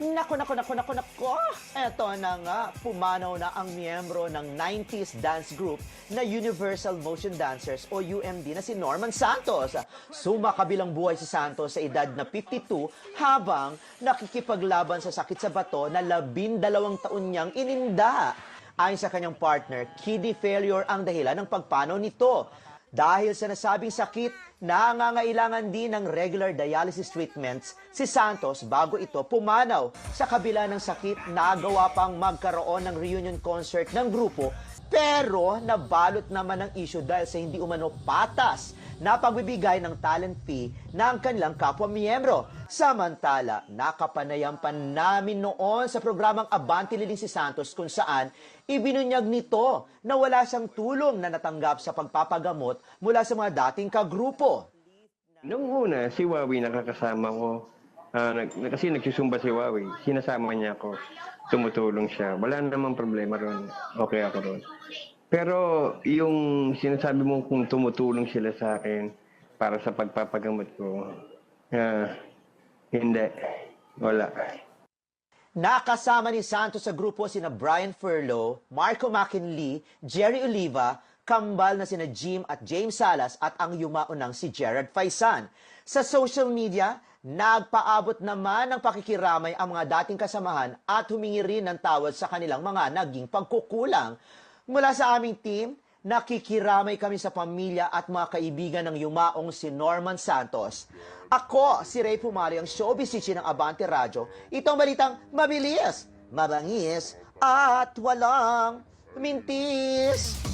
Nako. Eto na nga, pumanaw na ang miyembro ng 90s dance group na Universal Motion Dancers o UMD na si Norman Santos. Sumakabilang buhay si Santos sa edad na 52 habang nakikipaglaban sa sakit sa bato na 12 taon niyang ininda. Ayon sa kanyang partner, kidney failure ang dahilan ng pagpanaw nito. Dahil sa nasabing sakit, nangangailangan din ng regular dialysis treatments si Santos bago ito pumanaw. Sa kabila ng sakit, nagawa pang magkaroon ng reunion concert ng grupo pero nabalot naman ng issue dahil sa hindi umano patas na pagbibigay ng talent fee ng kanilang kapwa-miyembro. Samantala, nakapanayam pa namin noon sa programang Abante Liling si Santos kung saan ibinunyag nito na wala siyang tulong na natanggap sa pagpapagamot mula sa mga dating kagrupo. Noong una, si Wawi nakakasama ko. Kasi nagsusumba si Wawi. Sinasama niya ako. Tumutulong siya. Wala namang problema ron. Okay ako ron. Pero yung sinasabi mo kung tumutulong sila sa akin para sa pagpapagamot ko, hindi. Wala. Nakasama ni Santos sa grupo sina Brian Furlow, Marco McKinley, Jerry Oliva, kambal na sina Jim at James Salas at ang yumaunang si Gerard Faisan. Sa social media, nagpaabot naman ng pakikiramay ang mga dating kasamahan at humingi rin ng tawad sa kanilang mga naging pagkukulang. Mula sa aming team, nakikiramay kami sa pamilya at mga kaibigan ng yumaong si Norman Santos. Ako, si Ray Pumari, ang showbiz chichi ng Abante Radyo. Itong balitang mabilis, mabangis, at walang mintis.